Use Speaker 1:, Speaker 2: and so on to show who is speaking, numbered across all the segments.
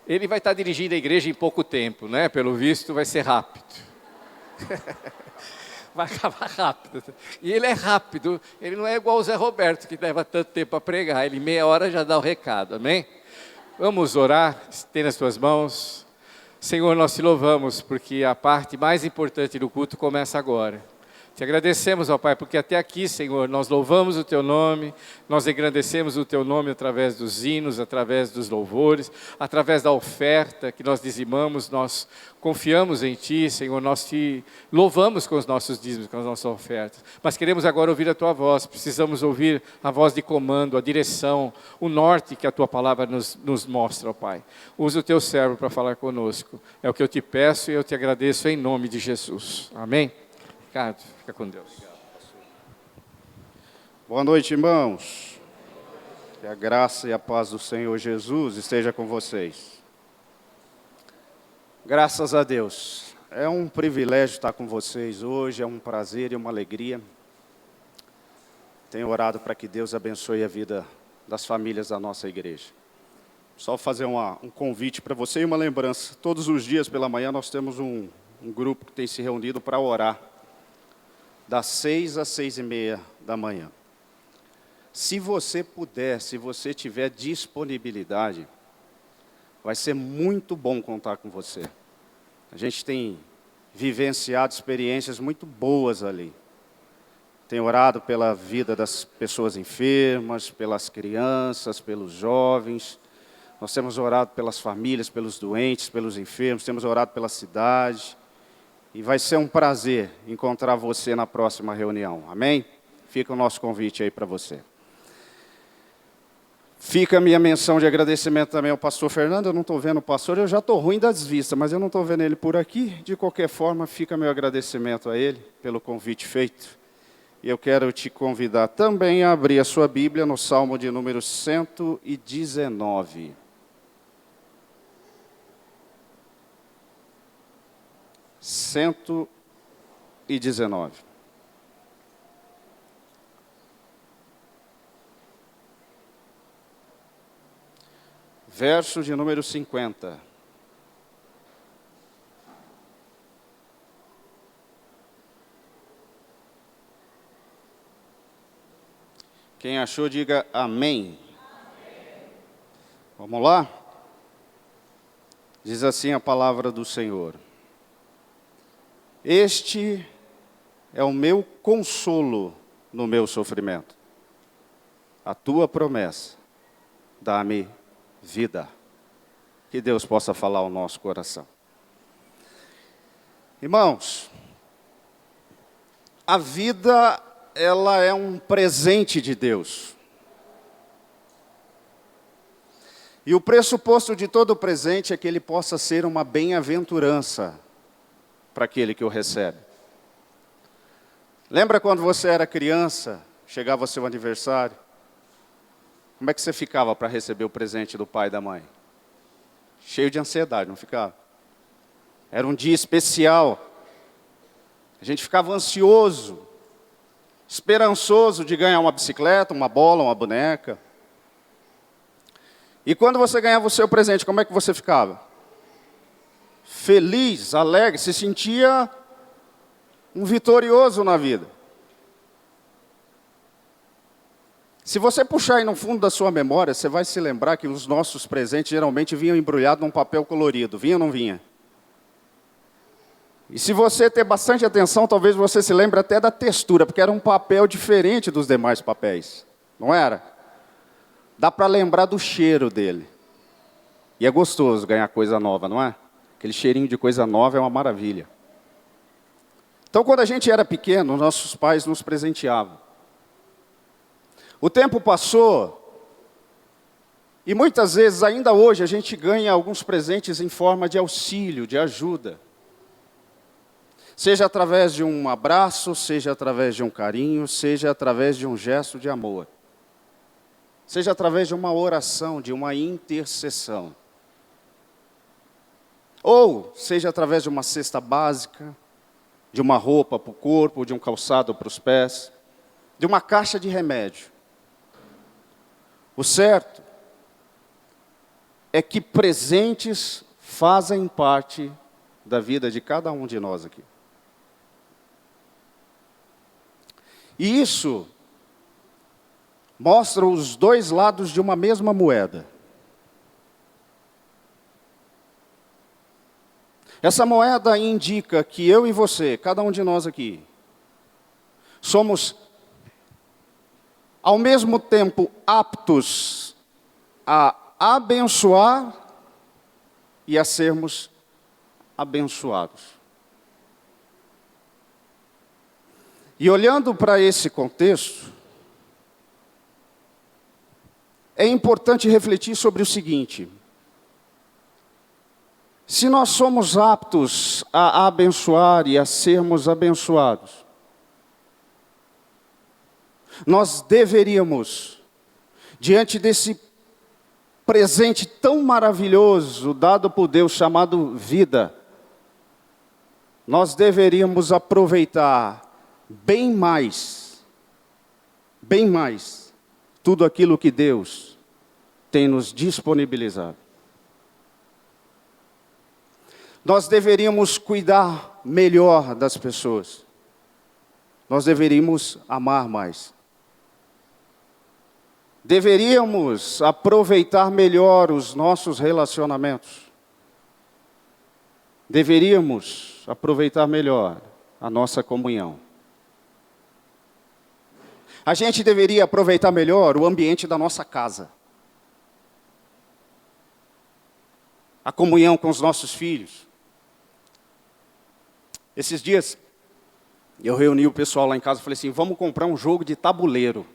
Speaker 1: Ele vai estar dirigindo a igreja em pouco tempo, né? Pelo visto, vai ser rápido. Vai acabar rápido. E ele é rápido, ele não é igual o Zé Roberto, que leva tanto tempo para pregar. Ele, meia hora, já dá o recado, amém? Vamos orar, tem nas tuas mãos. Senhor, nós te louvamos, porque a parte mais importante do culto começa agora. Te agradecemos, ó Pai, porque até aqui, Senhor, nós louvamos o Teu nome, nós engrandecemos o Teu nome através dos hinos, através dos louvores, através da oferta que nós dizimamos, nós confiamos em Ti, Senhor, nós Te louvamos com os nossos dízimos, com as nossas ofertas. Mas queremos agora ouvir a Tua voz, precisamos ouvir a voz de comando, a direção, o norte que a Tua palavra nos mostra, ó Pai. Usa o Teu servo para falar conosco. É o que eu Te peço e eu Te agradeço em nome de Jesus. Amém? Ricardo, fica com Deus.
Speaker 2: Boa noite, irmãos. Que a graça e a paz do Senhor Jesus esteja com vocês. Graças a Deus. É um privilégio estar com vocês hoje, é um prazer e uma alegria. Tenho orado para que Deus abençoe a vida das famílias da nossa igreja. Só fazer um convite para você e uma lembrança. Todos os dias pela manhã nós temos um grupo que tem se reunido para orar. Das 6 às 6:30 da manhã. Se você puder, se você tiver disponibilidade, vai ser muito bom contar com você. A gente tem vivenciado experiências muito boas ali. Tem orado pela vida das pessoas enfermas, pelas crianças, pelos jovens. Nós temos orado pelas famílias, pelos doentes, pelos enfermos, temos orado pela cidade. E vai ser um prazer encontrar você na próxima reunião, amém? Fica o nosso convite aí para você. Fica a minha menção de agradecimento também ao pastor Fernando. Eu não estou vendo o pastor, eu já estou ruim das vistas, mas eu não estou vendo ele por aqui. De qualquer forma, fica meu agradecimento a ele pelo convite feito. E eu quero te convidar também a abrir a sua Bíblia no Salmo de número 119. Cento e 19. Verso de número 50. Quem achou, diga amém. Amém. Vamos lá? Diz assim a palavra do Senhor. Este é o meu consolo no meu sofrimento. A tua promessa dá-me vida. Que Deus possa falar ao nosso coração. Irmãos, a vida, ela é um presente de Deus. E o pressuposto de todo presente é que ele possa ser uma bem-aventurança para aquele que o recebe. Lembra quando você era criança, chegava o seu aniversário? Como é que você ficava para receber o presente do pai e da mãe? Cheio de ansiedade, não ficava? Era um dia especial. A gente ficava ansioso, esperançoso de ganhar uma bicicleta, uma bola, uma boneca. E quando você ganhava o seu presente, como é que você ficava? Feliz, alegre, se sentia um vitorioso na vida. Se você puxar aí no fundo da sua memória, você vai se lembrar que os nossos presentes geralmente vinham embrulhados num papel colorido. Vinha ou não vinha? E se você ter bastante atenção, talvez você se lembre até da textura, porque era um papel diferente dos demais papéis. Não era? Dá para lembrar do cheiro dele. E é gostoso ganhar coisa nova, não é? Aquele cheirinho de coisa nova é uma maravilha. Então, quando a gente era pequeno, nossos pais nos presenteavam. O tempo passou, e muitas vezes, ainda hoje, a gente ganha alguns presentes em forma de auxílio, de ajuda. Seja através de um abraço, seja através de um carinho, seja através de um gesto de amor. Seja através de uma oração, de uma intercessão. Ou seja através de uma cesta básica, de uma roupa para o corpo, de um calçado para os pés, de uma caixa de remédio. O certo é que presentes fazem parte da vida de cada um de nós aqui. E isso mostra os dois lados de uma mesma moeda. Essa moeda indica que eu e você, cada um de nós aqui, somos ao mesmo tempo aptos a abençoar e a sermos abençoados. E olhando para esse contexto, é importante refletir sobre o seguinte: se nós somos aptos a abençoar e a sermos abençoados, nós deveríamos, diante desse presente tão maravilhoso dado por Deus chamado vida, nós deveríamos aproveitar bem mais, tudo aquilo que Deus tem nos disponibilizado. Nós deveríamos cuidar melhor das pessoas. Nós deveríamos amar mais. Deveríamos aproveitar melhor os nossos relacionamentos. Deveríamos aproveitar melhor a nossa comunhão. A gente deveria aproveitar melhor o ambiente da nossa casa. A comunhão com os nossos filhos. Esses dias, eu reuni o pessoal lá em casa e falei assim: vamos comprar um jogo de tabuleiro.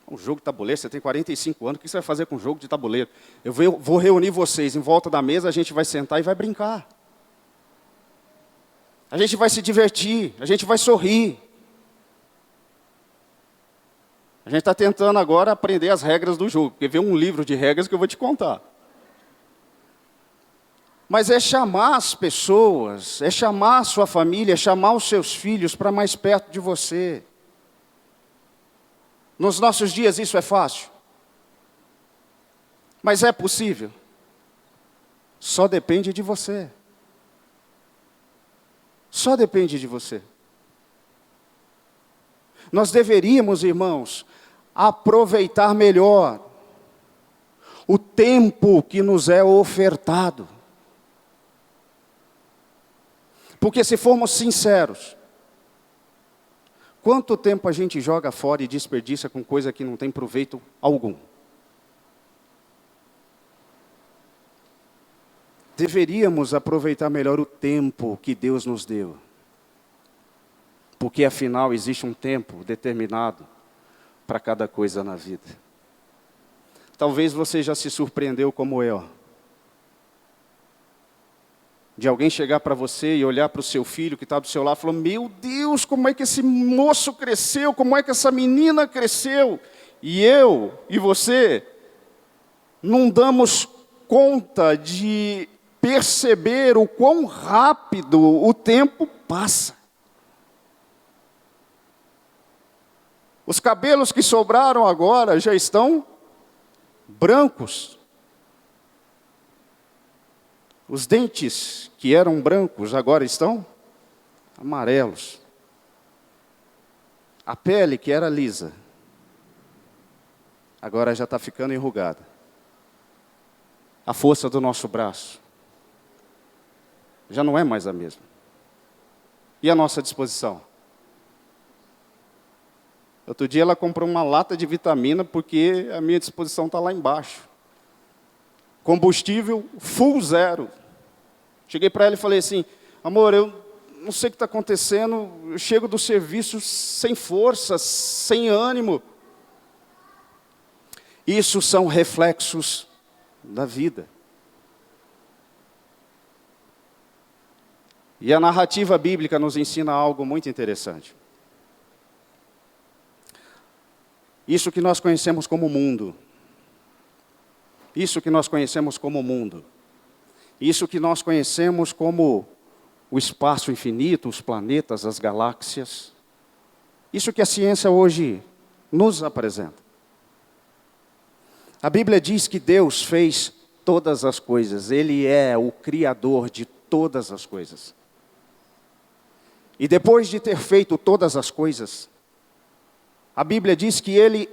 Speaker 2: Um jogo de tabuleiro? Você tem 45 anos, o que você vai fazer com um jogo de tabuleiro? Eu vou reunir vocês em volta da mesa, a gente vai sentar e vai brincar. A gente vai se divertir, a gente vai sorrir. A gente está tentando agora aprender as regras do jogo, porque veio um livro de regras que eu vou te contar. Mas é chamar as pessoas, é chamar a sua família, é chamar os seus filhos para mais perto de você. Nos nossos dias isso é fácil. Mas é possível. Só depende de você. Só depende de você. Nós deveríamos, irmãos, aproveitar melhor o tempo que nos é ofertado. Porque se formos sinceros, quanto tempo a gente joga fora e desperdiça com coisa que não tem proveito algum? Deveríamos aproveitar melhor o tempo que Deus nos deu. Porque afinal existe um tempo determinado para cada coisa na vida. Talvez você já se surpreendeu como eu. De alguém chegar para você e olhar para o seu filho que está do seu lado e falar: meu Deus, como é que esse moço cresceu, como é que essa menina cresceu? E eu e você não damos conta de perceber o quão rápido o tempo passa. Os cabelos que sobraram agora já estão brancos. Os dentes que eram brancos agora estão amarelos. A pele que era lisa, agora já está ficando enrugada. A força do nosso braço já não é mais a mesma. E a nossa disposição? Outro dia ela comprou uma lata de vitamina porque a minha disposição está lá embaixo. Combustível full zero. Cheguei para ela e falei assim: amor, eu não sei o que está acontecendo, eu chego do serviço sem força, sem ânimo. Isso são reflexos da vida. E a narrativa bíblica nos ensina algo muito interessante. Isso que nós conhecemos como mundo. Isso que nós conhecemos como mundo. Isso que nós conhecemos como o espaço infinito, os planetas, as galáxias. Isso que a ciência hoje nos apresenta. A Bíblia diz que Deus fez todas as coisas. Ele é o Criador de todas as coisas. E depois de ter feito todas as coisas, a Bíblia diz que Ele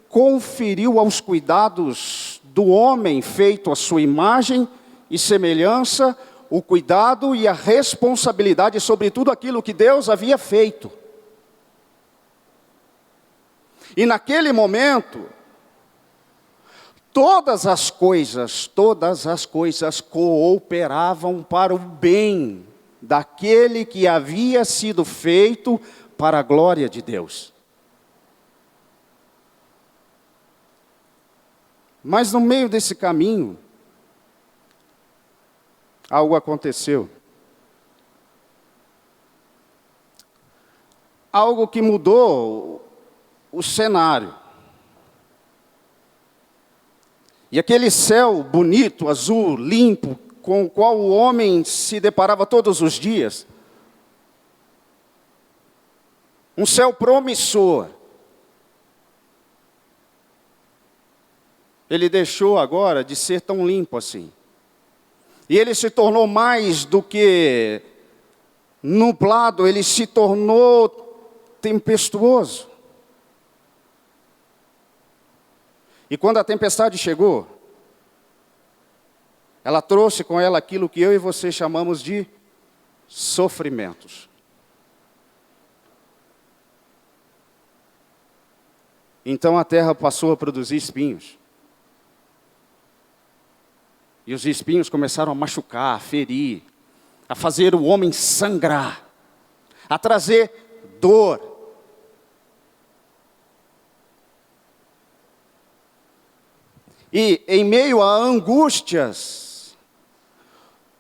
Speaker 2: conferiu aos cuidados do homem feito à sua imagem e semelhança, o cuidado e a responsabilidade sobre tudo aquilo que Deus havia feito. E naquele momento, todas as coisas cooperavam para o bem daquele que havia sido feito para a glória de Deus. Mas no meio desse caminho, algo aconteceu. Algo que mudou o cenário. E aquele céu bonito, azul, limpo, com o qual o homem se deparava todos os dias, um céu promissor, ele deixou agora de ser tão limpo assim. E ele se tornou mais do que nublado, ele se tornou tempestuoso. E quando a tempestade chegou, ela trouxe com ela aquilo que eu e você chamamos de sofrimentos. Então a terra passou a produzir espinhos. E os espinhos começaram a machucar, a ferir, a fazer o homem sangrar, a trazer dor. E em meio a angústias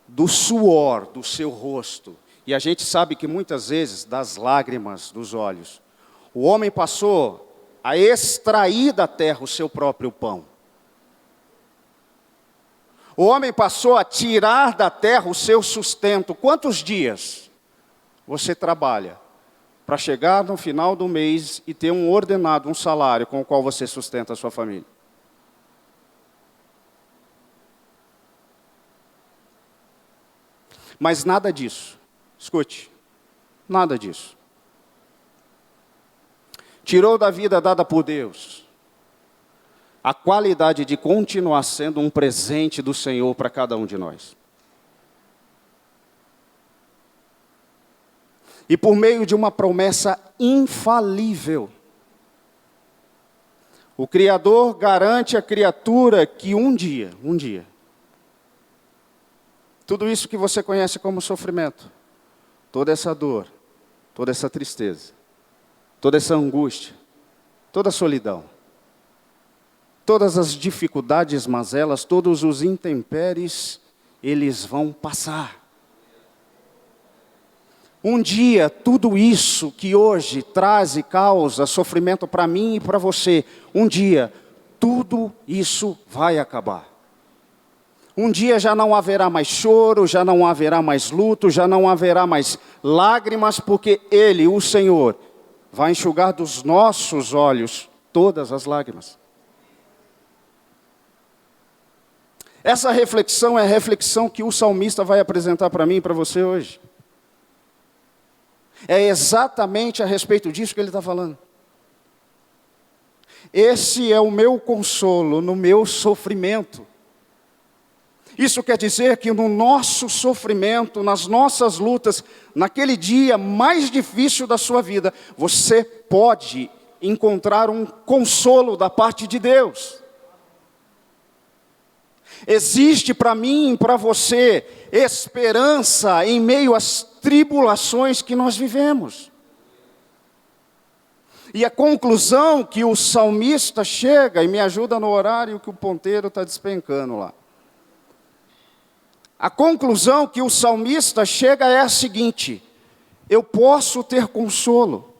Speaker 2: do suor do seu rosto, e a gente sabe que muitas vezes das lágrimas dos olhos, o homem passou a extrair da terra o seu próprio pão. O homem passou a tirar da terra o seu sustento. Quantos dias você trabalha para chegar no final do mês e ter um ordenado, um salário com o qual você sustenta a sua família? Mas nada disso, escute, nada disso tirou da vida dada por Deus a qualidade de continuar sendo um presente do Senhor para cada um de nós. E por meio de uma promessa infalível, o Criador garante à criatura que um dia, tudo isso que você conhece como sofrimento, toda essa dor, toda essa tristeza, toda essa angústia, toda a solidão, todas as dificuldades, mazelas, todos os intempéries, eles vão passar. Um dia, tudo isso que hoje traz e causa sofrimento para mim e para você, um dia, tudo isso vai acabar. Um dia já não haverá mais choro, já não haverá mais luto, já não haverá mais lágrimas, porque Ele, o Senhor, vai enxugar dos nossos olhos todas as lágrimas. Essa reflexão é a reflexão que o salmista vai apresentar para mim e para você hoje. É exatamente a respeito disso que ele está falando. Esse é o meu consolo no meu sofrimento. Isso quer dizer que no nosso sofrimento, nas nossas lutas, naquele dia mais difícil da sua vida, você pode encontrar um consolo da parte de Deus. Existe para mim e para você esperança em meio às tribulações que nós vivemos. E a conclusão que o salmista chega, e me ajuda no horário que o ponteiro está despencando lá. A conclusão que o salmista chega é a seguinte: eu posso ter consolo,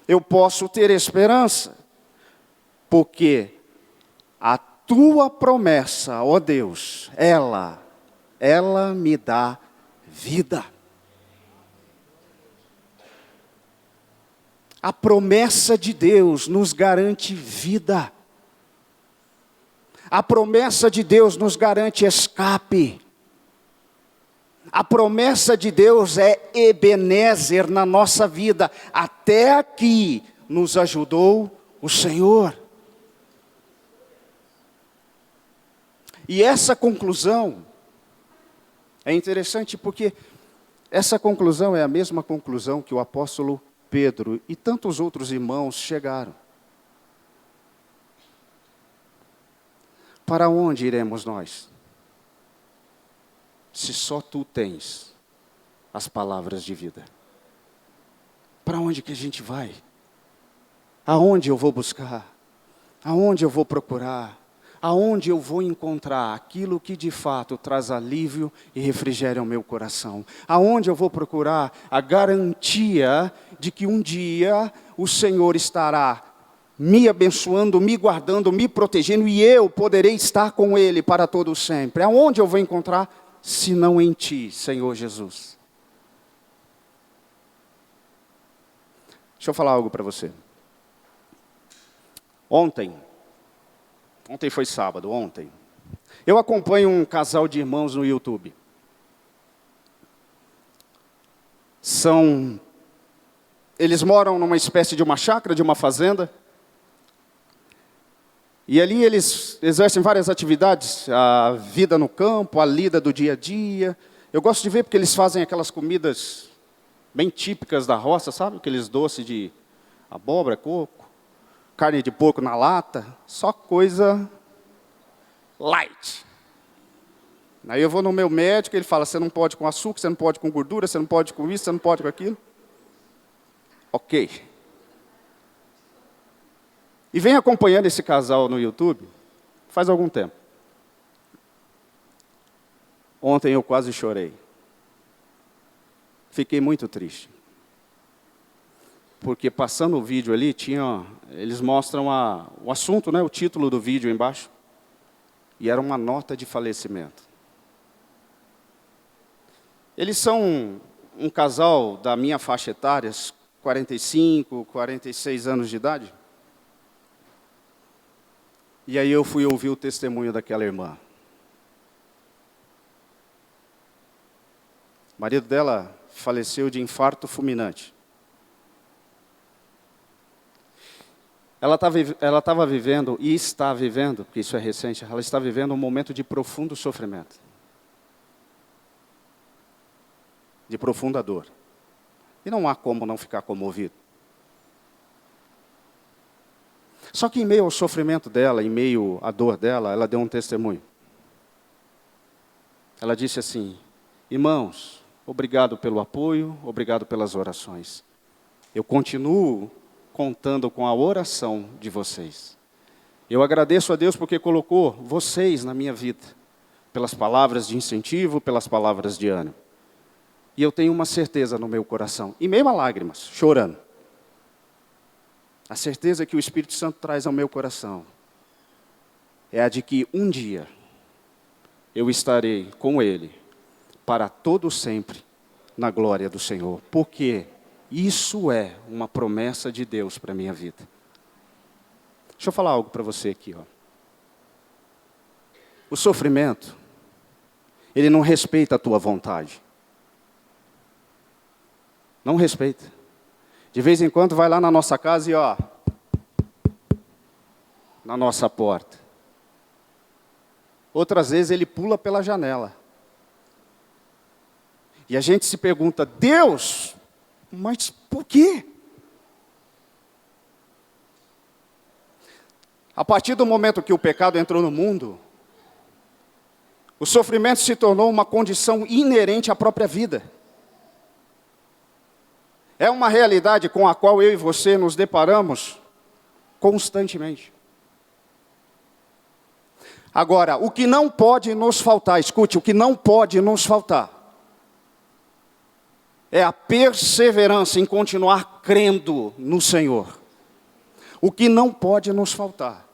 Speaker 2: eu posso ter esperança, porque a tua promessa, ó Deus, ela me dá vida. A promessa de Deus nos garante vida. A promessa de Deus nos garante escape. A promessa de Deus é Ebenezer na nossa vida. Até aqui nos ajudou o Senhor. E essa conclusão é interessante porque essa conclusão é a mesma conclusão que o apóstolo Pedro e tantos outros irmãos chegaram. Para onde iremos nós? Se só tu tens as palavras de vida. Para onde que a gente vai? Aonde eu vou buscar? Aonde eu vou procurar? Aonde eu vou encontrar aquilo que de fato traz alívio e refrigério ao meu coração? Aonde eu vou procurar a garantia de que um dia o Senhor estará me abençoando, me guardando, me protegendo e eu poderei estar com Ele para todo sempre? Aonde eu vou encontrar, se não em Ti, Senhor Jesus? Deixa eu falar algo para você. Ontem foi sábado, eu acompanho um casal de irmãos no YouTube. Eles moram numa espécie de uma chácara, de uma fazenda. E ali eles exercem várias atividades, a vida no campo, a lida do dia a dia. Eu gosto de ver porque eles fazem aquelas comidas bem típicas da roça, sabe? Aqueles doces de abóbora, coco, carne de porco na lata, só coisa light. Aí eu vou no meu médico, ele fala, você não pode com açúcar, você não pode com gordura, você não pode com isso, você não pode com aquilo. Ok. E venho acompanhando esse casal no YouTube faz algum tempo. Ontem eu quase chorei. Fiquei muito triste. Porque passando o vídeo ali, eles mostram o assunto, né, o título do vídeo embaixo. E era uma nota de falecimento. Eles são um casal da minha faixa etária, 45, 46 anos de idade. E aí eu fui ouvir o testemunho daquela irmã. O marido dela faleceu de infarto fulminante. Ela estava vivendo, e está vivendo, porque isso é recente, ela está vivendo um momento de profundo sofrimento. De profunda dor. E não há como não ficar comovido. Só que em meio ao sofrimento dela, em meio à dor dela, ela deu um testemunho. Ela disse assim, irmãos, obrigado pelo apoio, obrigado pelas orações. Eu continuo contando com a oração de vocês. Eu agradeço a Deus porque colocou vocês na minha vida, pelas palavras de incentivo, pelas palavras de ânimo. E eu tenho uma certeza no meu coração, em meio a lágrimas, chorando. A certeza que o Espírito Santo traz ao meu coração é a de que um dia eu estarei com Ele para todo sempre na glória do Senhor. Porque isso é uma promessa de Deus para a minha vida. Deixa eu falar algo para você aqui. O sofrimento, ele não respeita a tua vontade. Não respeita. De vez em quando vai lá na nossa casa e na nossa porta. Outras vezes ele pula pela janela. E a gente se pergunta, Deus, mas por quê? A partir do momento que o pecado entrou no mundo, o sofrimento se tornou uma condição inerente à própria vida. É uma realidade com a qual eu e você nos deparamos constantemente. Agora, o que não pode nos faltar, escute, o que não pode nos faltar, é a perseverança em continuar crendo no Senhor. O que não pode nos faltar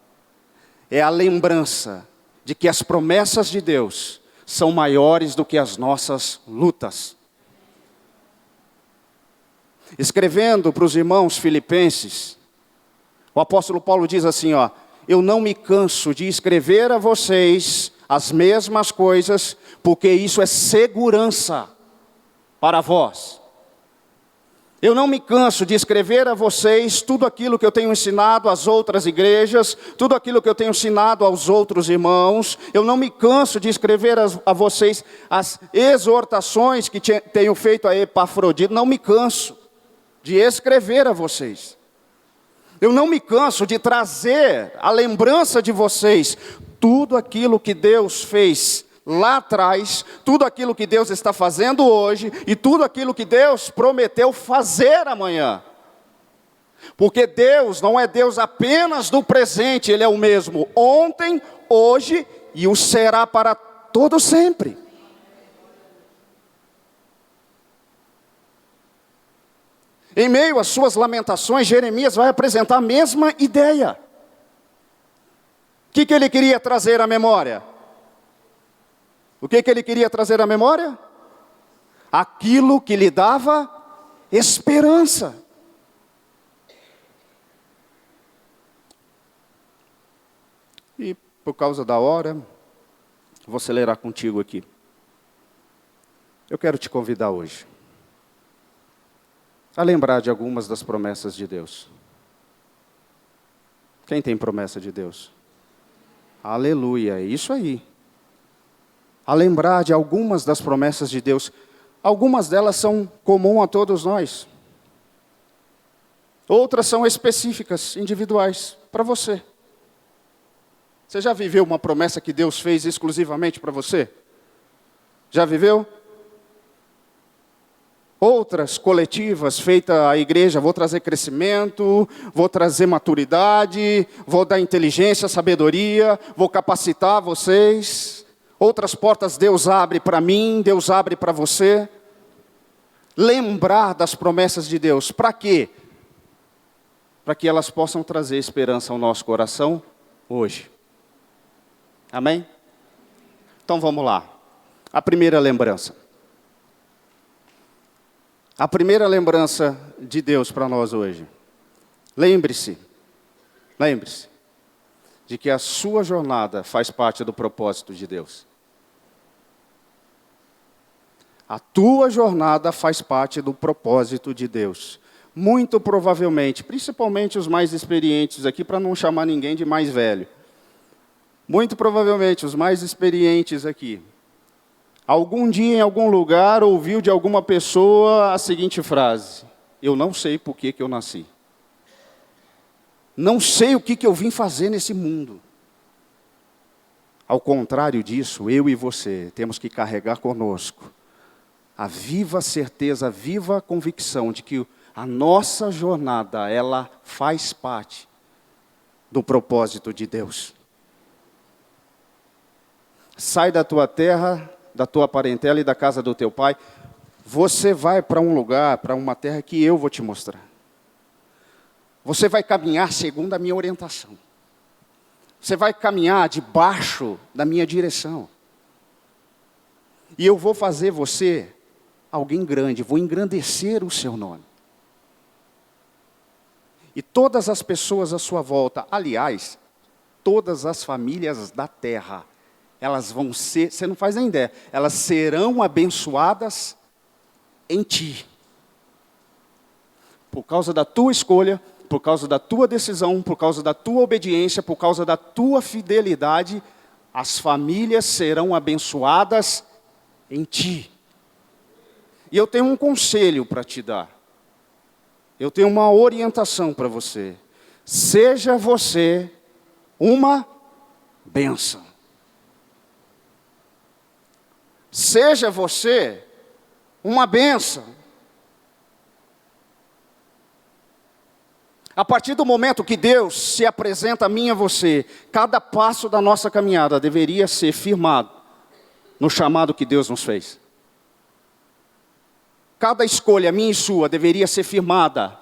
Speaker 2: é a lembrança de que as promessas de Deus são maiores do que as nossas lutas. Escrevendo para os irmãos filipenses, o apóstolo Paulo diz assim, eu não me canso de escrever a vocês as mesmas coisas, porque isso é segurança para vós. Eu não me canso de escrever a vocês tudo aquilo que eu tenho ensinado às outras igrejas, tudo aquilo que eu tenho ensinado aos outros irmãos. Eu não me canso de escrever a vocês as exortações que tenho feito a Epafrodito. Não me canso de escrever a vocês. Eu não me canso de trazer a lembrança de vocês tudo aquilo que Deus fez lá atrás, tudo aquilo que Deus está fazendo hoje e tudo aquilo que Deus prometeu fazer amanhã. Porque Deus não é Deus apenas do presente, Ele é o mesmo ontem, hoje e o será para todo sempre. Em meio às suas lamentações, Jeremias vai apresentar a mesma ideia. O que ele queria trazer à memória? O que ele queria trazer à memória? Aquilo que lhe dava esperança. E por causa da hora, vou acelerar contigo aqui. Eu quero te convidar hoje a lembrar de algumas das promessas de Deus. Quem tem promessa de Deus? Aleluia, é isso aí. A lembrar de algumas das promessas de Deus. Algumas delas são comuns a todos nós. Outras são específicas, individuais, para você. Você já viveu uma promessa que Deus fez exclusivamente para você? Já viveu? Outras coletivas feitas à igreja, vou trazer crescimento, vou trazer maturidade, vou dar inteligência, sabedoria, vou capacitar vocês. Outras portas Deus abre para mim, Deus abre para você. Lembrar das promessas de Deus, para quê? Para que elas possam trazer esperança ao nosso coração hoje. Amém? Então vamos lá. A primeira lembrança. A primeira lembrança de Deus para nós hoje. Lembre-se de que a sua jornada faz parte do propósito de Deus. A tua jornada faz parte do propósito de Deus. Muito provavelmente, principalmente os mais experientes aqui, para não chamar ninguém de mais velho. Muito provavelmente os mais experientes aqui, algum dia em algum lugar ouviu de alguma pessoa a seguinte frase: eu não sei por que eu nasci. Não sei o que eu vim fazer nesse mundo. Ao contrário disso, eu e você temos que carregar conosco a viva certeza, a viva convicção de que a nossa jornada, ela faz parte do propósito de Deus. Sai da tua terra, da tua parentela e da casa do teu pai. Você vai para um lugar, para uma terra que eu vou te mostrar. Você vai caminhar segundo a minha orientação. Você vai caminhar debaixo da minha direção. E eu vou fazer você alguém grande, vou engrandecer o seu nome. E todas as pessoas à sua volta, aliás, todas as famílias da terra, elas vão ser, você não faz nem ideia, elas serão abençoadas em ti. Por causa da tua escolha, por causa da tua decisão, por causa da tua obediência, por causa da tua fidelidade, as famílias serão abençoadas em ti. E eu tenho um conselho para te dar. Eu tenho uma orientação para você. Seja você uma bênção. Seja você uma bênção. A partir do momento que Deus se apresenta a mim e a você, cada passo da nossa caminhada deveria ser firmado no chamado que Deus nos fez. Cada escolha, minha e sua, deveria ser firmada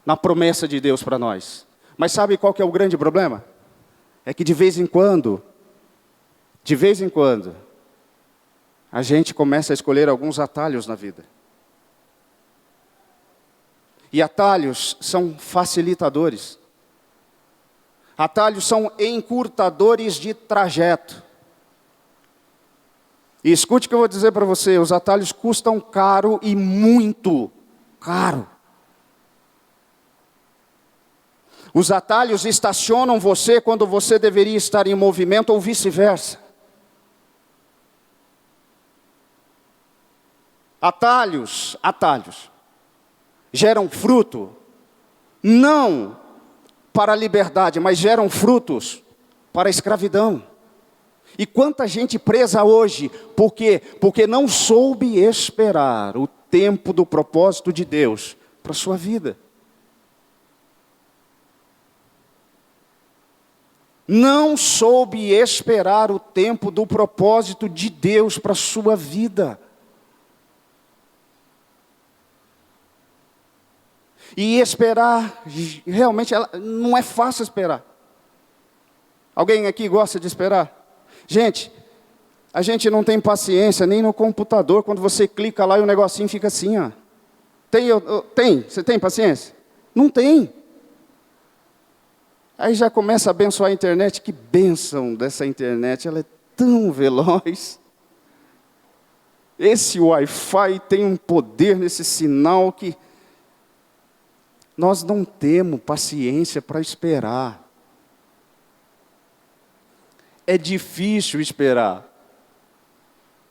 Speaker 2: na promessa de Deus para nós. Mas sabe qual que é o grande problema? É que de vez em quando, a gente começa a escolher alguns atalhos na vida. E atalhos são facilitadores. Atalhos são encurtadores de trajeto. E escute o que eu vou dizer para você, os atalhos custam caro e muito caro. Os atalhos estacionam você quando você deveria estar em movimento ou vice-versa. Atalhos geram fruto, não para a liberdade, mas geram frutos para a escravidão. E quanta gente presa hoje, por quê? Porque não soube esperar o tempo do propósito de Deus para a sua vida. Não soube esperar o tempo do propósito de Deus para a sua vida. E esperar, realmente, não é fácil esperar. Alguém aqui gosta de esperar? Gente, a gente não tem paciência nem no computador, quando você clica lá e o negocinho fica assim, ó. Tem? Você tem paciência? Não tem. Aí já começa a abençoar a internet. Que bênção dessa internet, ela é tão veloz. Esse Wi-Fi tem um poder nesse sinal que nós não temos paciência para esperar. É difícil esperar.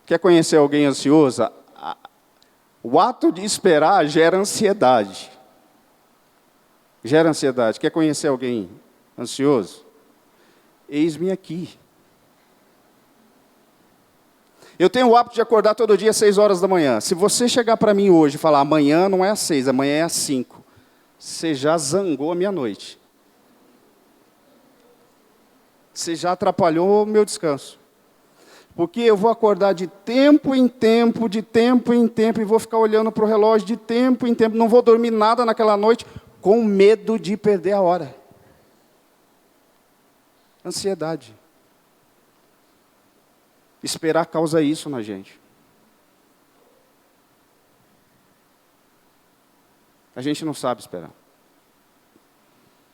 Speaker 2: Quer conhecer alguém ansioso? O ato de esperar gera ansiedade. Gera ansiedade. Quer conhecer alguém ansioso? Eis-me aqui. Eu tenho o hábito de acordar todo dia às 6 horas da manhã. Se você chegar para mim hoje e falar, amanhã não é às 6, amanhã é às 5. Você já zangou a minha noite. Você já atrapalhou o meu descanso. Porque eu vou acordar de tempo em tempo, e vou ficar olhando para o relógio de tempo em tempo. Não vou dormir nada naquela noite, com medo de perder a hora. Ansiedade. Esperar causa isso na gente. A gente não sabe esperar.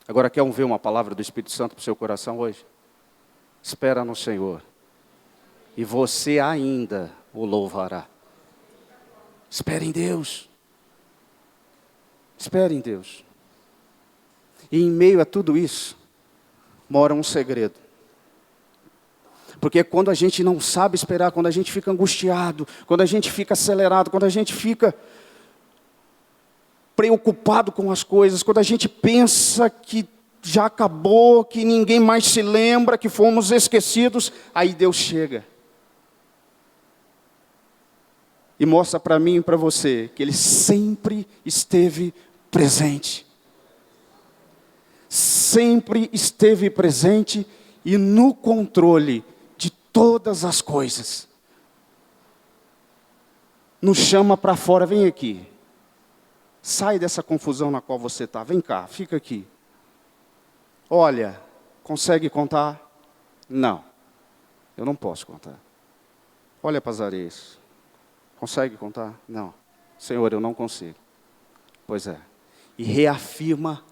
Speaker 2: Agora, quer ver uma palavra do Espírito Santo para o seu coração hoje? Espera no Senhor, e você ainda o louvará. Espere em Deus. Espere em Deus. E em meio a tudo isso, mora um segredo. Porque quando a gente não sabe esperar, quando a gente fica angustiado, quando a gente fica acelerado, quando a gente fica preocupado com as coisas, quando a gente pensa que já acabou, que ninguém mais se lembra, que fomos esquecidos, aí Deus chega. E mostra para mim e para você que Ele sempre esteve presente. Sempre esteve presente e no controle de todas as coisas. Nos chama para fora, vem aqui. Sai dessa confusão na qual você está. Vem cá, fica aqui. Olha, consegue contar? Não, eu não posso contar. Olha para as areias. Consegue contar? Não. Senhor, eu não consigo. Pois é. E reafirma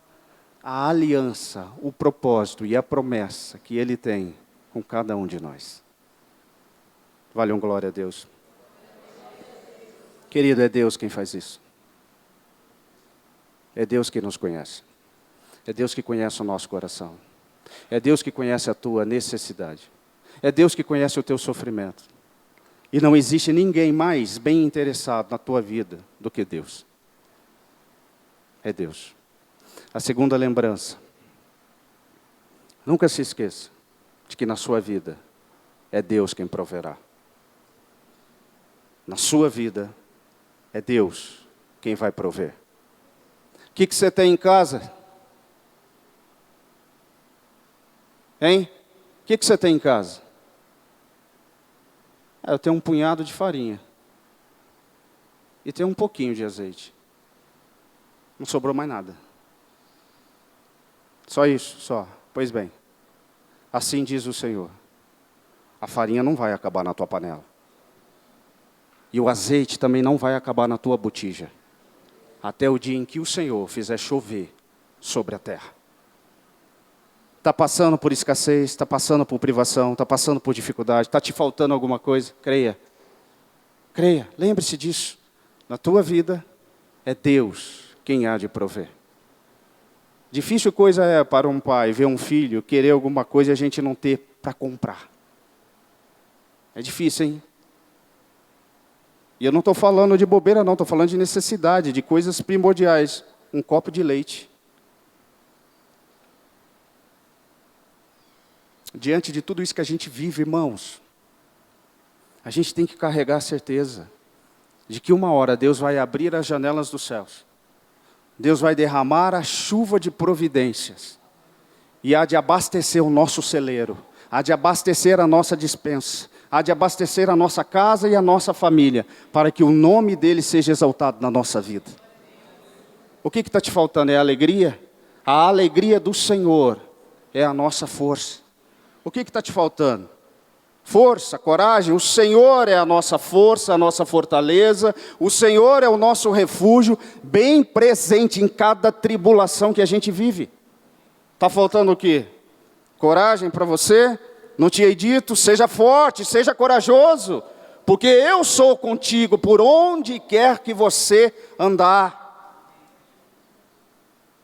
Speaker 2: a aliança, o propósito e a promessa que Ele tem com cada um de nós. Valeu, glória a Deus. Querido, é Deus quem faz isso. É Deus que nos conhece. É Deus que conhece o nosso coração. É Deus que conhece a tua necessidade. É Deus que conhece o teu sofrimento. E não existe ninguém mais bem interessado na tua vida do que Deus. É Deus. A segunda lembrança. Nunca se esqueça de que na sua vida é Deus quem proverá. Na sua vida é Deus quem vai prover. O que você tem em casa? Hein? O que você tem em casa? Eu tenho um punhado de farinha. E tenho um pouquinho de azeite. Não sobrou mais nada. Só isso, só. Pois bem, assim diz o Senhor. A farinha não vai acabar na tua panela. E o azeite também não vai acabar na tua botija. Até o dia em que o Senhor fizer chover sobre a terra. Está passando por escassez, está passando por privação, está passando por dificuldade, está te faltando alguma coisa, creia. Creia, lembre-se disso. Na tua vida, é Deus quem há de prover. Difícil coisa é para um pai ver um filho querer alguma coisa e a gente não ter para comprar. É difícil, hein? E eu não estou falando de bobeira não, estou falando de necessidade, de coisas primordiais. Um copo de leite. Diante de tudo isso que a gente vive, irmãos, a gente tem que carregar a certeza de que uma hora Deus vai abrir as janelas dos céus. Deus vai derramar a chuva de providências. E há de abastecer o nosso celeiro. Há de abastecer a nossa despensa. Há de abastecer a nossa casa e a nossa família. Para que o nome dele seja exaltado na nossa vida. O que está te faltando? É a alegria? A alegria do Senhor é a nossa força. O que está te faltando? Força, coragem. O Senhor é a nossa força, a nossa fortaleza. O Senhor é o nosso refúgio, bem presente em cada tribulação que a gente vive. Está faltando o quê? Coragem para você? Não te hei dito, seja forte, seja corajoso, porque eu sou contigo por onde quer que você andar.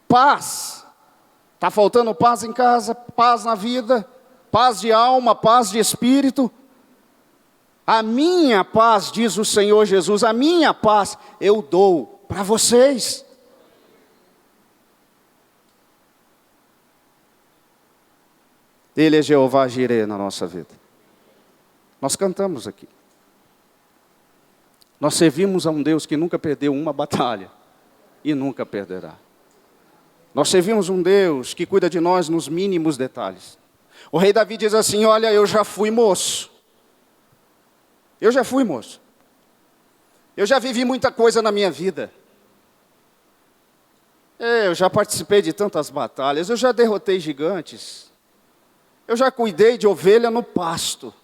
Speaker 2: Paz. Está faltando paz em casa, paz na vida, paz de alma, paz de espírito. A minha paz, diz o Senhor Jesus, a minha paz eu dou para vocês. Ele é Jeová Jireh na nossa vida. Nós cantamos aqui. Nós servimos a um Deus que nunca perdeu uma batalha e nunca perderá. Nós servimos um Deus que cuida de nós nos mínimos detalhes. O rei Davi diz assim, olha, eu já fui moço. Eu já fui moço. Eu já vivi muita coisa na minha vida. Eu já participei de tantas batalhas, eu já derrotei gigantes. Eu já cuidei de ovelha no pasto.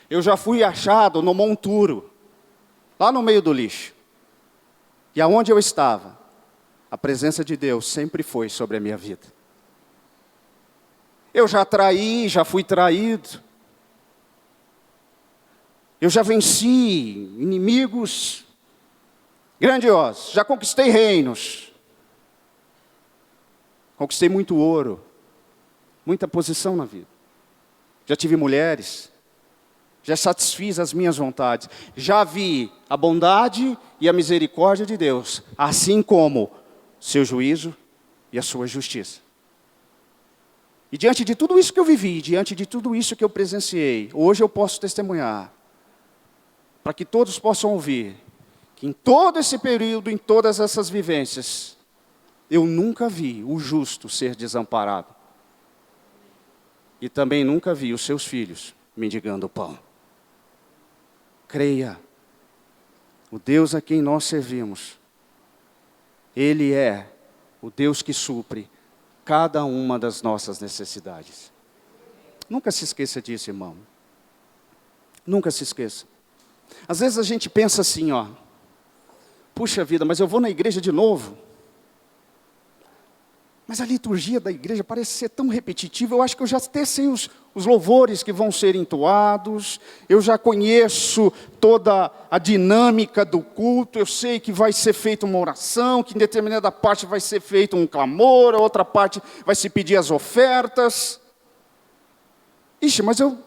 Speaker 2: Eu já fui achado no monturo, lá no meio do lixo. E aonde eu estava, a presença de Deus sempre foi sobre a minha vida. Eu já traí, já fui traído. Eu já venci inimigos grandiosos, já conquistei reinos. Conquistei muito ouro, muita posição na vida. Já tive mulheres, já satisfiz as minhas vontades. Já vi a bondade e a misericórdia de Deus, assim como seu juízo e a sua justiça. E diante de tudo isso que eu vivi, diante de tudo isso que eu presenciei, hoje eu posso testemunhar, para que todos possam ouvir, que em todo esse período, em todas essas vivências, eu nunca vi o justo ser desamparado. E também nunca vi os seus filhos mendigando pão. Creia, o Deus a quem nós servimos, Ele é o Deus que supre cada uma das nossas necessidades. Nunca se esqueça disso, irmão. Nunca se esqueça. Às vezes a gente pensa assim, ó, puxa vida, mas eu vou na igreja de novo. Mas a liturgia da igreja parece ser tão repetitiva, eu acho que eu já até sei os louvores que vão ser entoados, eu já conheço toda a dinâmica do culto, eu sei que vai ser feita uma oração, que em determinada parte vai ser feito um clamor, a outra parte vai se pedir as ofertas. Ixi, mas eu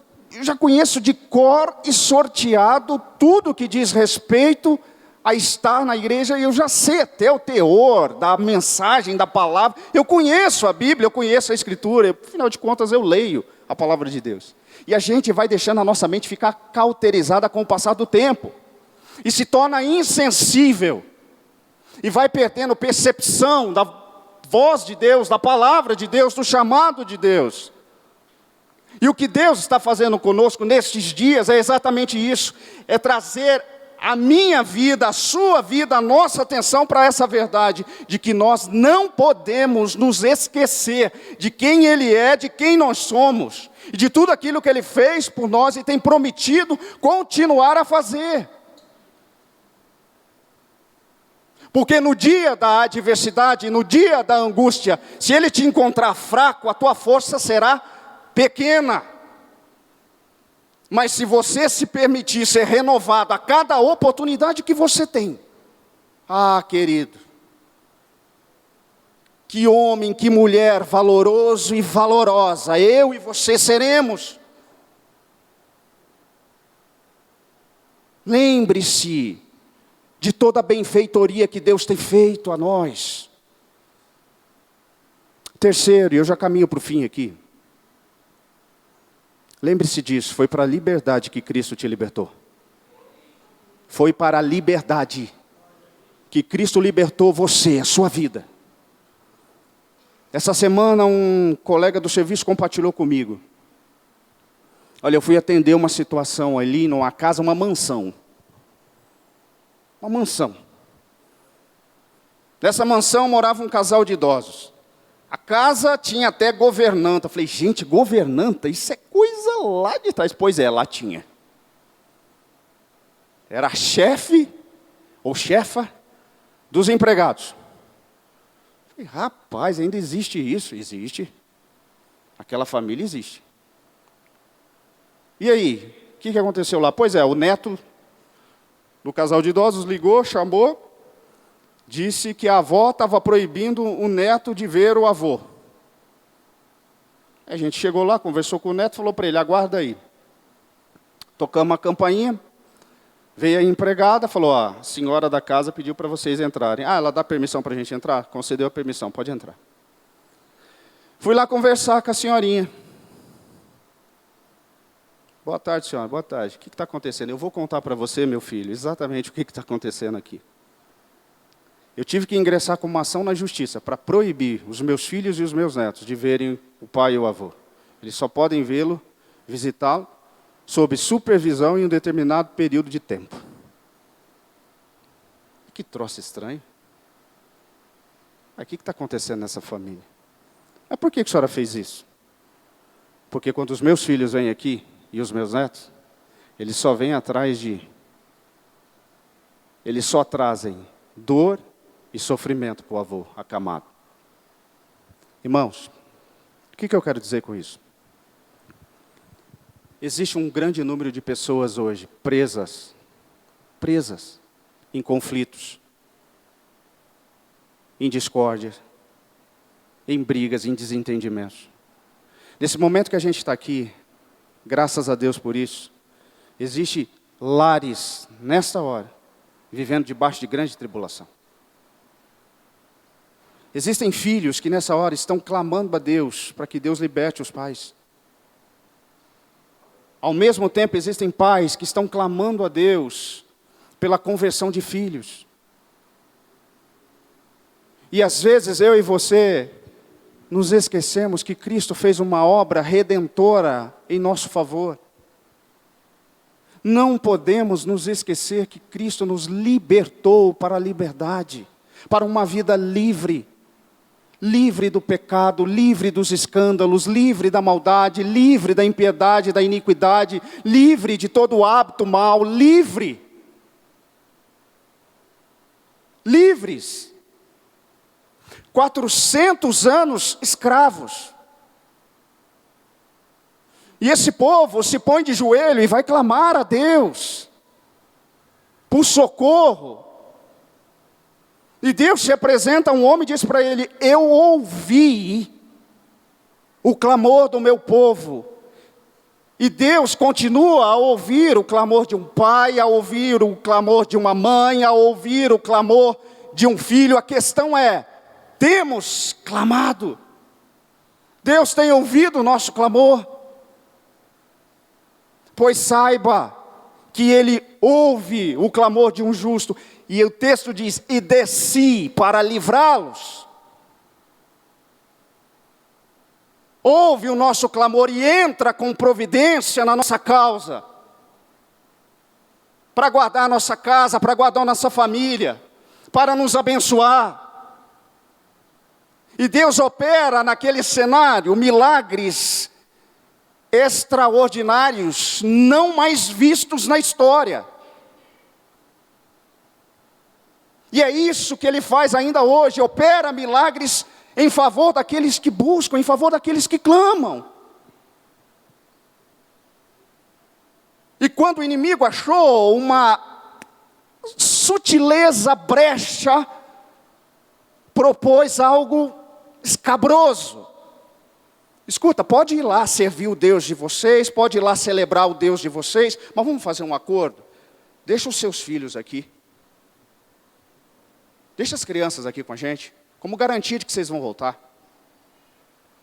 Speaker 2: já conheço de cor e sorteado tudo que diz respeito a estar na igreja, e eu já sei até o teor da mensagem, da palavra. Eu conheço a Bíblia, eu conheço a Escritura, afinal de contas eu leio a palavra de Deus. E a gente vai deixando a nossa mente ficar cauterizada com o passar do tempo. E se torna insensível. E vai perdendo percepção da voz de Deus, da palavra de Deus, do chamado de Deus. E o que Deus está fazendo conosco nestes dias é exatamente isso. É trazer a minha vida, a sua vida, a nossa atenção para essa verdade, de que nós não podemos nos esquecer de quem Ele é, de quem nós somos, e de tudo aquilo que Ele fez por nós e tem prometido continuar a fazer. Porque no dia da adversidade, no dia da angústia, se ele te encontrar fraco, a tua força será pequena. Mas se você se permitir ser renovado a cada oportunidade que você tem, querido, que homem, que mulher valoroso e valorosa eu e você seremos. Lembre-se de toda a benfeitoria que Deus tem feito a nós. Terceiro, e eu já caminho para o fim aqui. Lembre-se disso, foi para a liberdade que Cristo te libertou. Foi para a liberdade que Cristo libertou você, a sua vida. Essa semana um colega do serviço compartilhou comigo. Olha, eu fui atender uma situação ali numa casa, uma mansão. Uma mansão. Nessa mansão morava um casal de idosos. A casa tinha até governanta. Eu falei, gente, governanta? Isso é coisa lá de trás. Pois é, lá tinha. Era chefe ou chefa dos empregados. Eu falei, rapaz, ainda existe isso? Existe. Aquela família existe. E aí, o que aconteceu lá? Pois é, o neto do casal de idosos ligou, chamou, disse que a avó estava proibindo o neto de ver o avô. A gente chegou lá, conversou com o neto, falou para ele, aguarda aí. Tocamos a campainha, veio a empregada, falou, a senhora da casa pediu para vocês entrarem. Ela dá permissão para a gente entrar? Concedeu a permissão, pode entrar. Fui lá conversar com a senhorinha. Boa tarde, senhora, boa tarde. O que está acontecendo? Eu vou contar para você, meu filho, exatamente o que está acontecendo aqui. Eu tive que ingressar com uma ação na justiça para proibir os meus filhos e os meus netos de verem o pai e o avô. Eles só podem vê-lo, visitá-lo, sob supervisão em um determinado período de tempo. Que troço estranho. Mas o que está acontecendo nessa família? Mas por que a senhora fez isso? Porque quando os meus filhos vêm aqui, e os meus netos, eles só vêm atrás de... Eles só trazem dor e sofrimento para o avô acamado. Irmãos, o que eu quero dizer com isso? Existe um grande número de pessoas hoje presas em conflitos, em discórdia, em brigas, em desentendimentos. Nesse momento que a gente está aqui, graças a Deus por isso, existe lares, nesta hora, vivendo debaixo de grande tribulação. Existem filhos que nessa hora estão clamando a Deus, para que Deus liberte os pais. Ao mesmo tempo, existem pais que estão clamando a Deus, pela conversão de filhos. E às vezes eu e você, nos esquecemos que Cristo fez uma obra redentora em nosso favor. Não podemos nos esquecer que Cristo nos libertou para a liberdade, para uma vida livre. Livre do pecado, livre dos escândalos, livre da maldade, livre da impiedade, da iniquidade, livre de todo hábito mau, livre. Livres. 400 anos escravos. E esse povo se põe de joelho e vai clamar a Deus por socorro. E Deus se apresenta a um homem e diz para ele, eu ouvi o clamor do meu povo. E Deus continua a ouvir o clamor de um pai, a ouvir o clamor de uma mãe, a ouvir o clamor de um filho. A questão é, temos clamado? Deus tem ouvido o nosso clamor? Pois saiba que Ele ouve o clamor de um justo. E o texto diz, e desci para livrá-los. Ouve o nosso clamor e entra com providência na nossa causa. Para guardar a nossa casa, para guardar a nossa família, para nos abençoar. E Deus opera naquele cenário milagres extraordinários, não mais vistos na história. E é isso que Ele faz ainda hoje, opera milagres em favor daqueles que buscam, em favor daqueles que clamam. E quando o inimigo achou uma sutileza brecha, propôs algo escabroso. Escuta, pode ir lá servir o Deus de vocês, pode ir lá celebrar o Deus de vocês, mas vamos fazer um acordo. Deixa os seus filhos aqui. Deixa as crianças aqui com a gente, como garantia de que vocês vão voltar.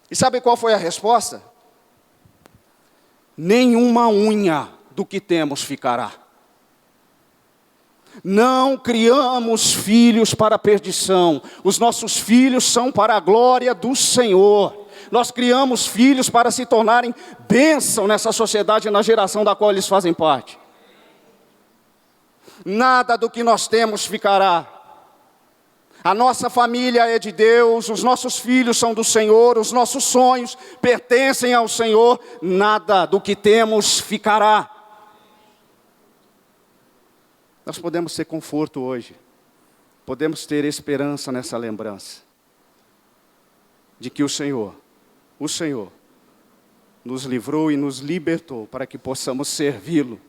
Speaker 2: E sabe qual foi a resposta? Nenhuma unha do que temos ficará. Não criamos filhos para a perdição. Os nossos filhos são para a glória do Senhor. Nós criamos filhos para se tornarem bênção nessa sociedade e na geração da qual eles fazem parte. Nada do que nós temos ficará. A nossa família é de Deus, os nossos filhos são do Senhor, os nossos sonhos pertencem ao Senhor. Nada do que temos ficará. Nós podemos ter conforto hoje, podemos ter esperança nessa lembrança, de que o Senhor, nos livrou e nos libertou para que possamos servi-lo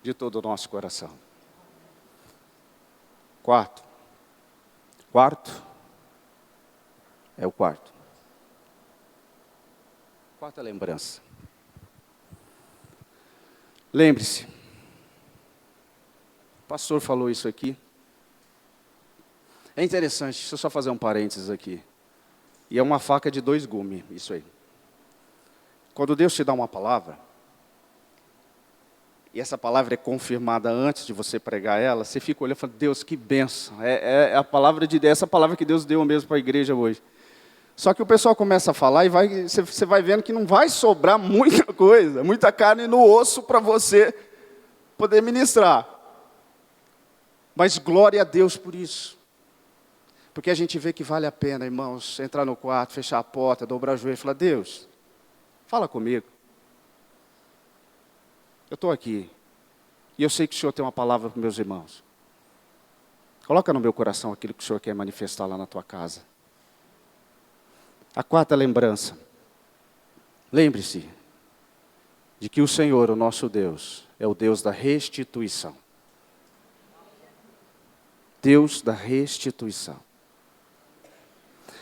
Speaker 2: de todo o nosso coração. Quarto é o quarto. Quarta lembrança. Lembre-se, o pastor falou isso aqui. É interessante, deixa eu só fazer um parênteses aqui. E é uma faca de 2 gumes, isso aí. Quando Deus te dá uma palavra, e essa palavra é confirmada antes de você pregar ela, você fica olhando e fala, Deus, que bênção. É a palavra de Deus, essa palavra que Deus deu mesmo para a igreja hoje. Só que o pessoal começa a falar e você vai vendo que não vai sobrar muita coisa, muita carne no osso para você poder ministrar. Mas glória a Deus por isso. Porque a gente vê que vale a pena, irmãos, entrar no quarto, fechar a porta, dobrar o joelho e falar, Deus, fala comigo. Eu estou aqui. E eu sei que o Senhor tem uma palavra para meus irmãos. Coloca no meu coração aquilo que o Senhor quer manifestar lá na tua casa. A quarta lembrança. Lembre-se de que o Senhor, o nosso Deus, é o Deus da restituição. Deus da restituição.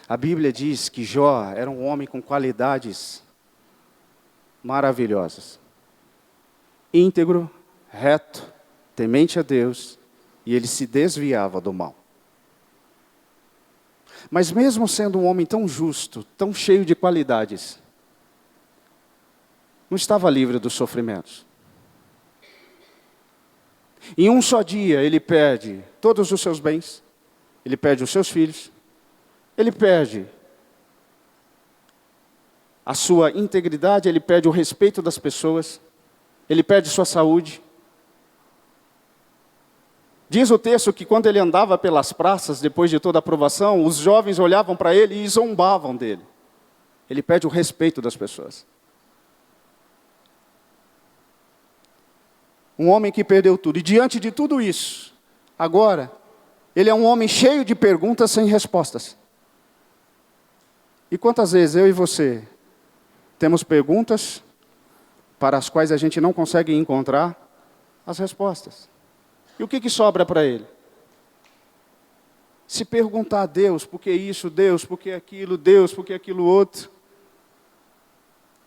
Speaker 2: A Bíblia diz que Jó era um homem com qualidades maravilhosas. Íntegro, reto, temente a Deus, e ele se desviava do mal. Mas mesmo sendo um homem tão justo, tão cheio de qualidades, não estava livre dos sofrimentos. Em um só dia ele perde todos os seus bens, ele perde os seus filhos, ele perde a sua integridade, ele perde o respeito das pessoas, ele perde sua saúde. Diz o texto que quando ele andava pelas praças, depois de toda a provação, os jovens olhavam para ele e zombavam dele. Ele perde o respeito das pessoas. Um homem que perdeu tudo. E diante de tudo isso, agora, ele é um homem cheio de perguntas sem respostas. E quantas vezes eu e você temos perguntas para as quais a gente não consegue encontrar as respostas? E o que sobra para ele? Se perguntar a Deus, por que isso, Deus, por que aquilo, Deus, por que aquilo outro?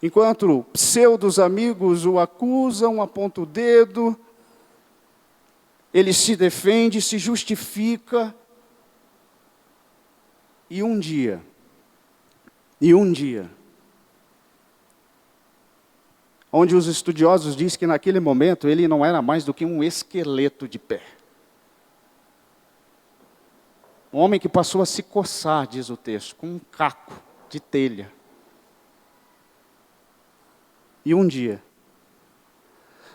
Speaker 2: Enquanto pseudos amigos o acusam, apontam o dedo, ele se defende, se justifica. E um dia, onde os estudiosos dizem que naquele momento ele não era mais do que um esqueleto de pé. Um homem que passou a se coçar, diz o texto, com um caco de telha. E um dia,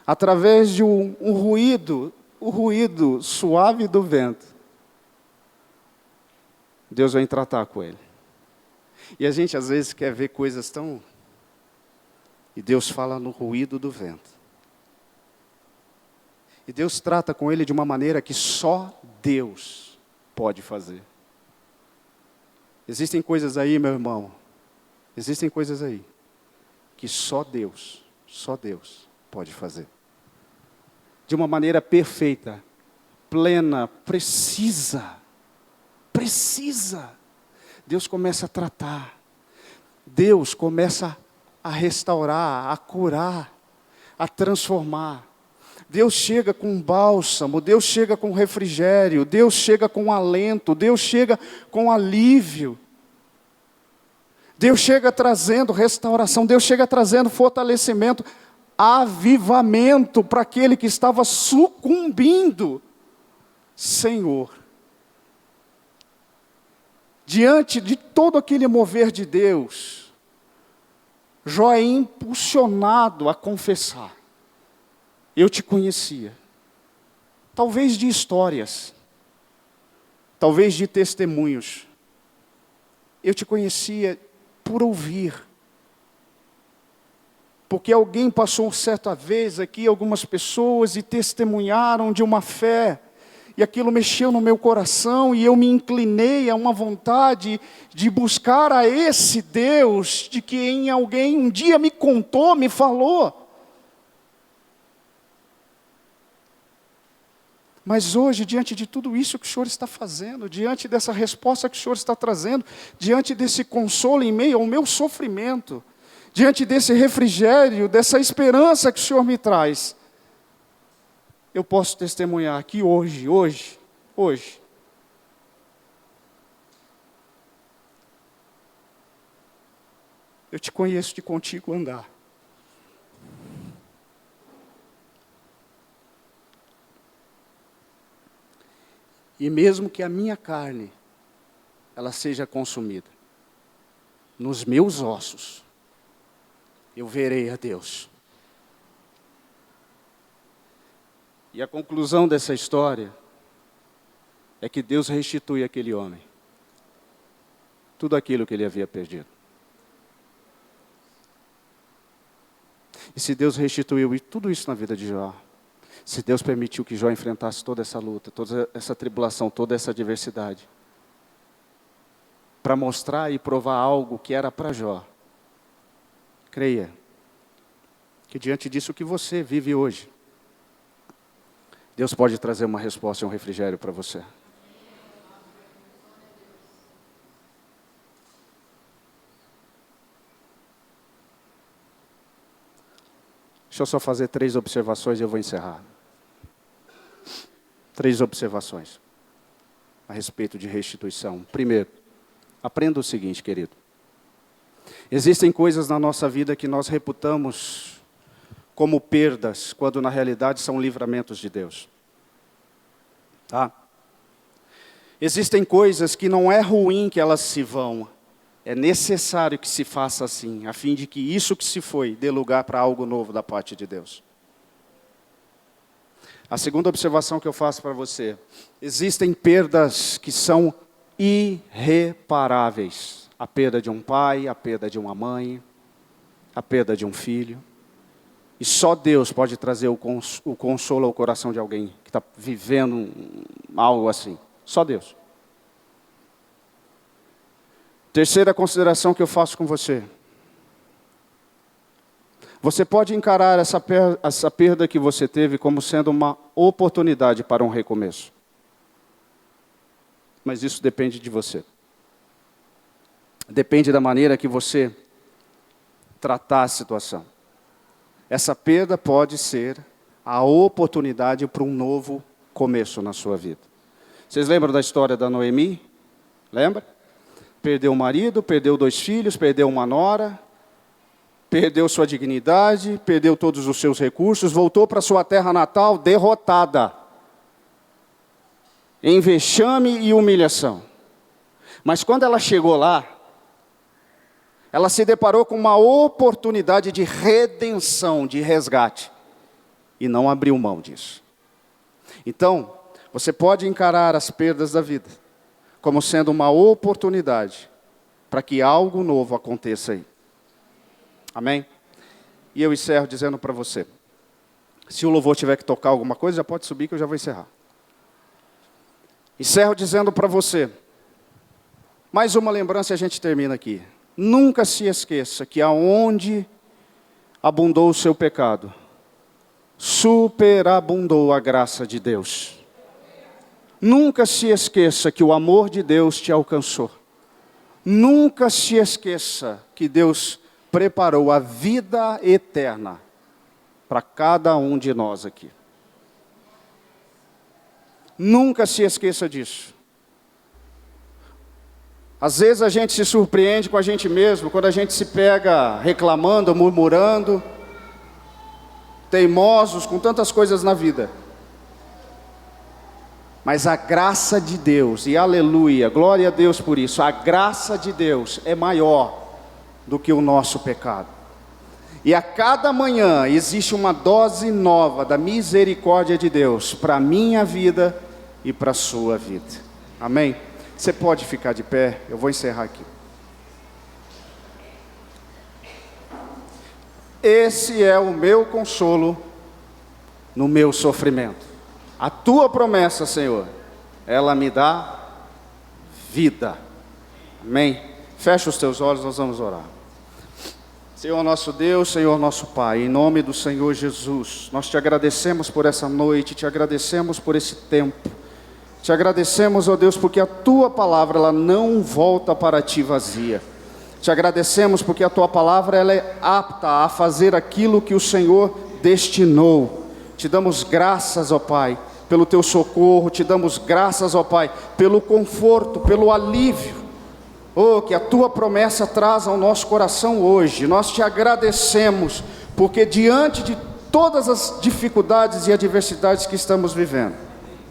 Speaker 2: através de um ruído, o ruído suave do vento, Deus vem tratar com ele. E a gente às vezes quer ver coisas tão... E Deus fala no ruído do vento. E Deus trata com ele de uma maneira que só Deus pode fazer. Existem coisas aí, meu irmão, existem coisas aí que só Deus pode fazer. De uma maneira perfeita, plena, precisa. Deus começa a tratar. Deus começa a restaurar, a curar, a transformar. Deus chega com bálsamo, Deus chega com refrigério, Deus chega com alento, Deus chega com alívio. Deus chega trazendo restauração, Deus chega trazendo fortalecimento, avivamento para aquele que estava sucumbindo. Senhor, diante de todo aquele mover de Deus, Jó é impulsionado a confessar: eu te conhecia, talvez de histórias, talvez de testemunhos, eu te conhecia por ouvir, porque alguém passou certa vez aqui, algumas pessoas, e testemunharam de uma fé, e aquilo mexeu no meu coração, e eu me inclinei a uma vontade de buscar a esse Deus, de que alguém um dia me contou, me falou. Mas hoje, diante de tudo isso que o Senhor está fazendo, diante dessa resposta que o Senhor está trazendo, diante desse consolo em meio ao meu sofrimento, diante desse refrigério, dessa esperança que o Senhor me traz, eu posso testemunhar que hoje, eu te conheço de contigo andar. E mesmo que a minha carne, ela seja consumida, nos meus ossos, eu verei a Deus. E a conclusão dessa história é que Deus restitui àquele homem tudo aquilo que ele havia perdido. E se Deus restituiu tudo isso na vida de Jó, se Deus permitiu que Jó enfrentasse toda essa luta, toda essa tribulação, toda essa adversidade, para mostrar e provar algo que era para Jó, creia que diante disso que você vive hoje, Deus pode trazer uma resposta e um refrigério para você. Deixa eu só fazer 3 observações e eu vou encerrar. 3 observações a respeito de restituição. Primeiro, aprenda o seguinte, querido. Existem coisas na nossa vida que nós reputamos como perdas, quando na realidade são livramentos de Deus. Tá? Existem coisas que não é ruim que elas se vão, é necessário que se faça assim, a fim de que isso que se foi dê lugar para algo novo da parte de Deus. A segunda observação que eu faço para você: existem perdas que são irreparáveis. A perda de um pai, a perda de uma mãe, a perda de um filho. E só Deus pode trazer o consolo ao coração de alguém que está vivendo algo assim. Só Deus. Terceira consideração que eu faço com você. Você pode encarar essa perda que você teve como sendo uma oportunidade para um recomeço. Mas isso depende de você. Depende da maneira que você tratar a situação. Essa perda pode ser a oportunidade para um novo começo na sua vida. Vocês lembram da história da Noemi? Lembra? Perdeu o marido, perdeu 2 filhos, perdeu uma nora, perdeu sua dignidade, perdeu todos os seus recursos, voltou para sua terra natal derrotada, em vexame e humilhação. Mas quando ela chegou lá, ela se deparou com uma oportunidade de redenção, de resgate, e não abriu mão disso. Então, você pode encarar as perdas da vida como sendo uma oportunidade para que algo novo aconteça aí. Amém? E eu encerro dizendo para você, se o louvor tiver que tocar alguma coisa, já pode subir que eu já vou encerrar. Encerro dizendo para você, mais uma lembrança e a gente termina aqui. Nunca se esqueça que aonde abundou o seu pecado, superabundou a graça de Deus. Nunca se esqueça que o amor de Deus te alcançou. Nunca se esqueça que Deus preparou a vida eterna para cada um de nós aqui. Nunca se esqueça disso. Às vezes a gente se surpreende com a gente mesmo, quando a gente se pega reclamando, murmurando, teimosos com tantas coisas na vida. Mas a graça de Deus, e aleluia, glória a Deus por isso, a graça de Deus é maior do que o nosso pecado. E a cada manhã existe uma dose nova da misericórdia de Deus para a minha vida e para a sua vida. Amém? Você pode ficar de pé, eu vou encerrar aqui. Esse é o meu consolo no meu sofrimento. A tua promessa, Senhor, ela me dá vida. Amém? Fecha os teus olhos, nós vamos orar. Senhor nosso Deus, Senhor nosso Pai, em nome do Senhor Jesus, nós te agradecemos por essa noite, te agradecemos por esse tempo. Te agradecemos, ó Deus, porque a tua palavra ela não volta para ti vazia. Te agradecemos porque a tua palavra ela é apta a fazer aquilo que o Senhor destinou. Te damos graças, ó Pai, pelo teu socorro, te damos graças, ó Pai, pelo conforto, pelo alívio, que a tua promessa traz ao nosso coração hoje. Nós te agradecemos, porque diante de todas as dificuldades e adversidades que estamos vivendo,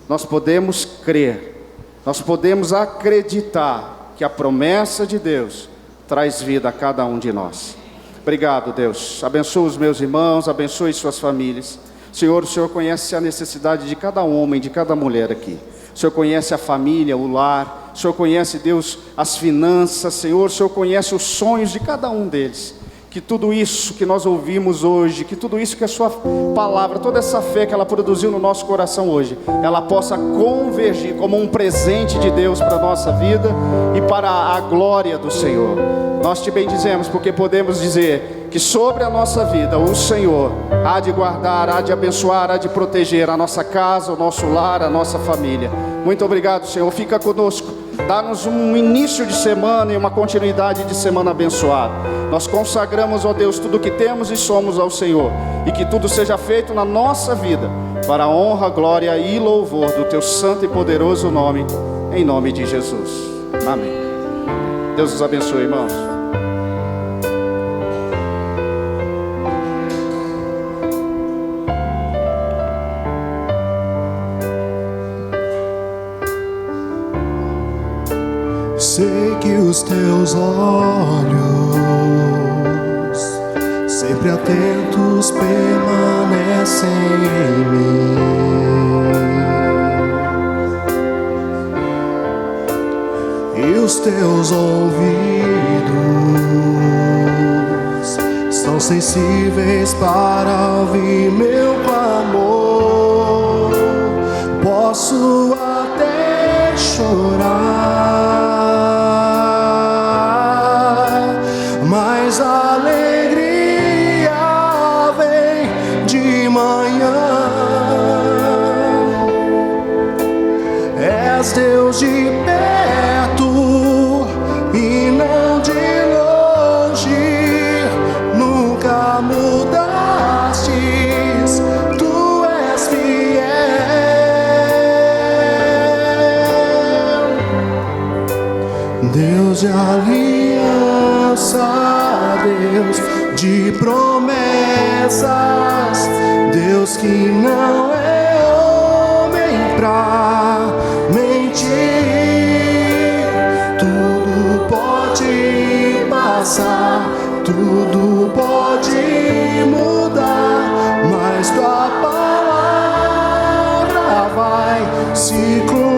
Speaker 2: nós podemos crer, nós podemos acreditar que a promessa de Deus traz vida a cada um de nós. Obrigado, Deus. Abençoa os meus irmãos, abençoe suas famílias. Senhor, o Senhor conhece a necessidade de cada homem, de cada mulher aqui. O Senhor conhece a família, o lar. O Senhor conhece, Deus, as finanças. Senhor, o Senhor conhece os sonhos de cada um deles. Que tudo isso que nós ouvimos hoje, que tudo isso que a sua palavra, toda essa fé que ela produziu no nosso coração hoje, ela possa convergir como um presente de Deus para a nossa vida e para a glória do Senhor. Nós te bendizemos porque podemos dizer que sobre a nossa vida o Senhor há de guardar, há de abençoar, há de proteger a nossa casa, o nosso lar, a nossa família. Muito obrigado, Senhor. Fica conosco. Dá-nos um início de semana e uma continuidade de semana abençoada. Nós consagramos, ó Deus, tudo que temos e somos ao Senhor. E que tudo seja feito na nossa vida, para a honra, glória e louvor do teu santo e poderoso nome, em nome de Jesus. Amém. Deus os abençoe, irmãos.
Speaker 3: Sei que os teus olhos, sempre atentos, permanecem em mim. E os teus ouvidos são sensíveis para ouvir meu clamor. Posso até chorar, mas a alegria vem de manhã. És Deus de perto e não de longe, nunca mudastes, tu és fiel. Deus de aliança, Deus de promessas, Deus que não é homem pra mentir. Tudo pode passar, tudo pode mudar, mas tua palavra vai se cumprir.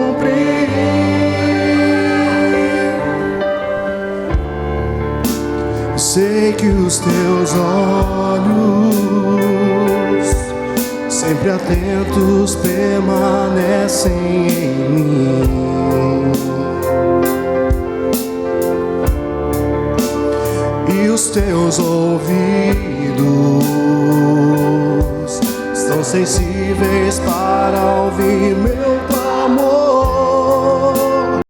Speaker 3: Sei que os teus olhos, sempre atentos, permanecem em mim. teus ouvidos são sensíveis para ouvir meu